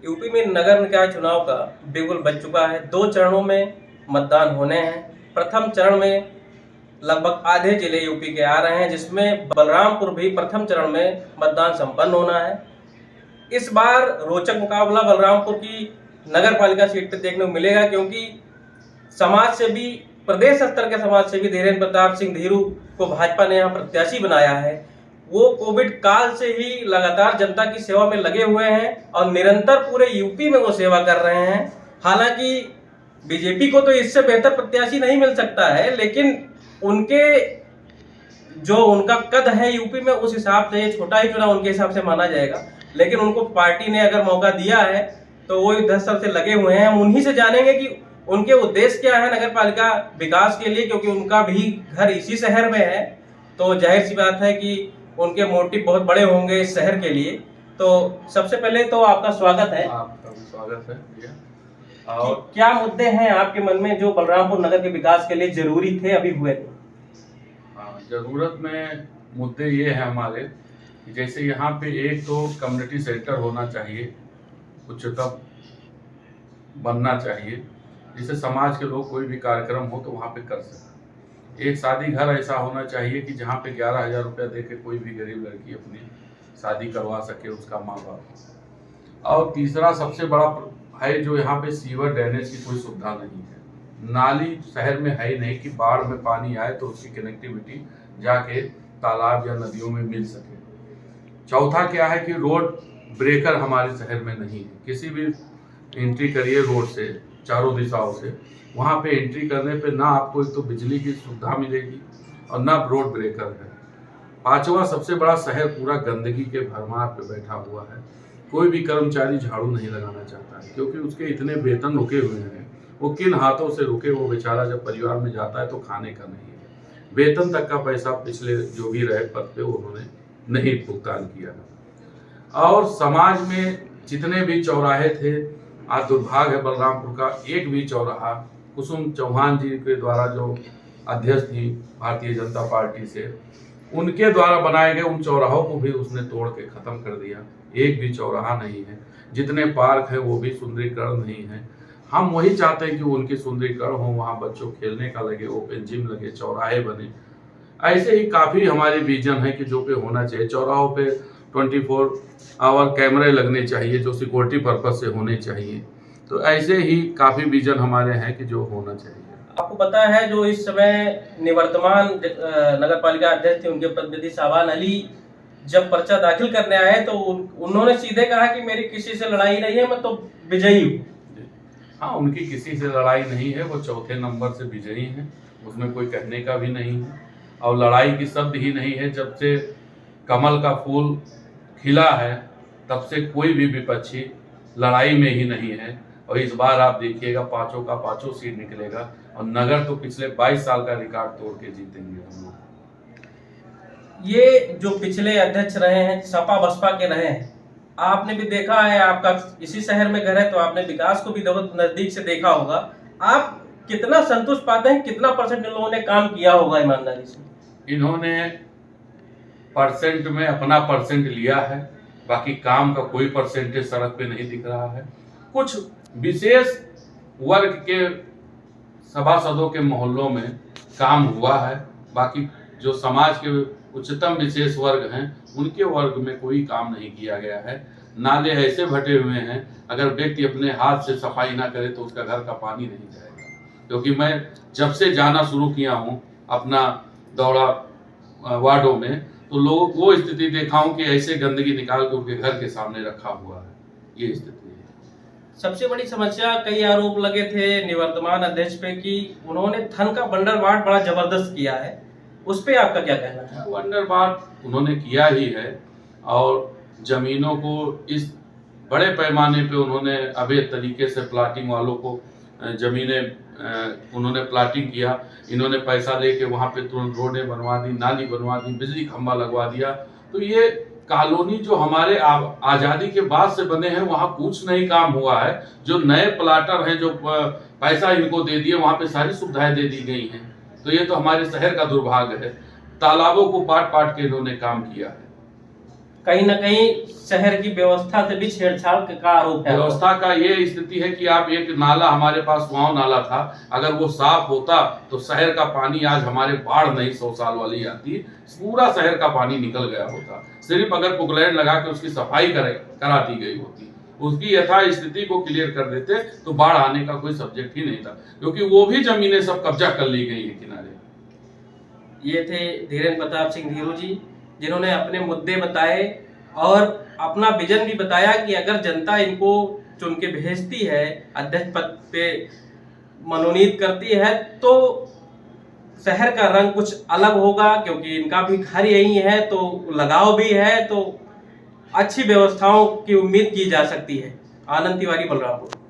UP में नगर निकाय चुनाव का बिगुल बज चुका है। 2 चरणों में मतदान होने हैं। प्रथम चरण में लगभग आधे जिले यूपी के आ रहे हैं, जिसमें बलरामपुर भी प्रथम चरण में मतदान संपन्न होना है। इस बार रोचक मुकाबला बलरामपुर की नगर पालिका सीट पर देखने को मिलेगा, क्योंकि समाज से भी, प्रदेश स्तर के समाज से भी धीरेन्द्र प्रताप सिंह धीरू को भाजपा ने यहाँ प्रत्याशी बनाया है। वो कोविड काल से ही लगातार जनता की सेवा में लगे हुए हैं और निरंतर पूरे यूपी में वो सेवा कर रहे हैं। हालांकि बीजेपी को तो इससे बेहतर प्रत्याशी नहीं मिल सकता है, लेकिन उनके जो उनका कद है यूपी में, उस हिसाब से ये छोटा ही चुनाव उनके हिसाब से माना जाएगा। लेकिन उनको पार्टी ने अगर मौका दिया है तो वो दस से लगे हुए हैं। हम उन्हीं से जानेंगे कि उनके उद्देश्य क्या है नगर पालिका विकास के लिए, क्योंकि उनका भी घर इसी शहर में है। तो जाहिर सी बात है कि उनके मोटिव बहुत बड़े होंगे इस शहर के लिए। तो सबसे पहले तो आपका स्वागत है। आपका भी स्वागत है भैया। और क्या मुद्दे हैं आपके मन में जो बलरामपुर नगर के विकास के लिए जरूरी थे, अभी हुए थे? जरूरत में मुद्दे ये है हमारे कि जैसे यहाँ पे एक तो कम्युनिटी सेंटर होना चाहिए, उच्चतम बनना चाहिए, जिससे समाज के लोग कोई भी कार्यक्रम हो तो वहाँ पे कर सकें। एक शादी घर ऐसा होना चाहिए कि जहाँ पे 11,000 रुपया दे के कोई भी गरीब लड़की अपनी शादी करवा सके, उसका माँ बाप। और तीसरा सबसे बड़ा है जो यहाँ पे सीवर ड्रेनेज की कोई सुविधा नहीं है। नाली शहर में है ही नहीं कि बाढ़ में पानी आए तो उसकी कनेक्टिविटी जाके तालाब या नदियों में मिल सके। चौथा क्या है कि रोड ब्रेकर हमारे शहर में नहीं है। किसी भी एंट्री करिए रोड से, चारों दिशाओं से, वहाँ पे एंट्री करने पे ना आपको एक तो बिजली की सुविधा मिलेगी और ना रोड ब्रेकर है। पांचवा सबसे बड़ा शहर पूरा गंदगी के भरमार पे बैठा हुआ है। कोई भी कर्मचारी झाड़ू नहीं लगाना चाहता है, क्योंकि उसके इतने वेतन रुके हुए हैं। वो किन हाथों से रुके, वो बेचारा जब परिवार में जाता है तो खाने का नहीं है। वेतन तक का पैसा पिछले जो भी रहे पद पे उन्होंने नहीं भुगतान किया है। और समाज में जितने भी चौराहे थे, आज दुर्भाग्य है बलरामपुर का एक भी चौराहा कुसुम चौहान जी के द्वारा, जो अध्यक्ष थी भारतीय जनता पार्टी से, उनके द्वारा बनाए गए उन चौराहों को भी उसने तोड़ के खत्म कर दिया। एक भी चौराहा नहीं है। जितने पार्क है वो भी सुंदरीकरण नहीं है। हम वही चाहते हैं कि उनकी सुंदरीकरण हो, वहाँ बच्चों खेलने का लगे, ओपन जिम लगे, चौराहे बने। ऐसे ही काफ़ी हमारे विजन है कि जो पे होना चाहिए। चौराहों पे 24 आवर कैमरे लगने चाहिए, जो सिक्योरिटी पर्पज से होने चाहिए। तो ऐसे ही काफ़ी विजन हमारे हैं कि जो होना चाहिए। आपको पता है जो इस समय निवर्तमान नगर पालिका अध्यक्ष थे, उनके प्रतिनिधि शाबान अली जब पर्चा दाखिल करने आए तो उन्होंने सीधे कहा कि मेरी किसी से लड़ाई नहीं है, मैं तो विजयी हूँ। हाँ, उनकी किसी से लड़ाई नहीं है, वो चौथे नंबर से विजयी हैं, उसमें कोई कहने का भी नहीं है। और लड़ाई की शब्द ही नहीं है। जब से कमल का फूल खिला है तब से कोई भी विपक्षी लड़ाई में ही नहीं है। और इस बार आप देखिएगा पांचों का पांचों सीट निकलेगा और नगर तो पिछले 22 साल का रिकॉर्ड तोड़ के जीतेंगे हम लोग। ये जो पिछले अध्यक्ष रहे हैं, सपा बसपा के रहे हैं, आपने भी देखा है, आपका इसी शहर में घर है तो आपने विकास को भी बहुत नजदीक से देखा होगा। आप कितना संतुष्ट पाते हैं, कितना परसेंट इन लोगों ने काम किया होगा ईमानदारी से? इन्होंने परसेंट में अपना परसेंट लिया है, बाकी काम का कोई परसेंटेज सड़क पे नहीं दिख रहा है। कुछ विशेष वर्ग के सभासदों के मोहल्लों में काम हुआ है, बाकी जो समाज के उच्चतम विशेष वर्ग हैं उनके वर्ग में कोई काम नहीं किया गया है। नाले ऐसे भटे हुए हैं, अगर व्यक्ति अपने हाथ से सफाई ना करे तो उसका घर का पानी नहीं जाएगा। क्योंकि मैं जब से जाना शुरू किया हूँ अपना दौरा वार्डों में, तो लोगों को वो स्थिति देखा हूँ कि ऐसे गंदगी निकाल के उनके घर के सामने रखा हुआ है। ये स्थिति है। सबसे बड़ी समस्या, कई आरोप लगे थे निवर्तमान अध्यक्ष पे कि उन्होंने धन का बंडलबांट बड़ा जबरदस्त किया है, उस पे आपका क्या कहना है? बंडलबांट उन्होंने किया ही है और जमीनों को इस बड़े पैमाने पे उन्होंने अवैध तरीके से प्लाटिंग वालों को जमीनें उन्होंने प्लाटिंग किया। इन्होंने पैसा लेके वहाँ पे तुरंत रोडें बनवा दी, नाली बनवा दी, बिजली खंभा लगवा दिया। तो ये कॉलोनी जो हमारे आज़ादी के बाद से बने हैं वहाँ कुछ नहीं काम हुआ है। जो नए प्लाटर हैं, जो पैसा इनको दे दिए, वहाँ पे सारी सुविधाएं दे दी गई हैं। तो ये तो हमारे शहर का दुर्भाग्य है। तालाबों को पाट पाट के इन्होंने काम किया है। कहीं ना कहीं शहर की व्यवस्था से भी छेड़छाड़ का आरोप है। व्यवस्था का ये स्थिति है कि आप एक नाला हमारे पास कुआं नाला था, अगर वो साफ होता तो शहर का पानी आज हमारे बाढ़ नहीं 100 साल वाली आती, पूरा शहर का पानी निकल गया होता। सिर्फ अगर पुकलैंड लगा के उसकी सफाई करा दी गई होती, उसकी यथा स्थिति को क्लियर कर देते तो बाढ़ आने का कोई सब्जेक्ट ही नहीं था, क्योंकि वो भी जमीनें सब कब्जा कर ली गई है किनारे। ये थे धीरेन्द्र प्रताप सिंह धीरू जी, जिन्होंने अपने मुद्दे बताए और अपना विजन भी बताया कि अगर जनता इनको चुन के भेजती है, अध्यक्ष पद पे मनोनीत करती है, तो शहर का रंग कुछ अलग होगा, क्योंकि इनका भी घर यही है, तो लगाव भी है, तो अच्छी व्यवस्थाओं की उम्मीद की जा सकती है। आनंद तिवारी, बलरामपुर।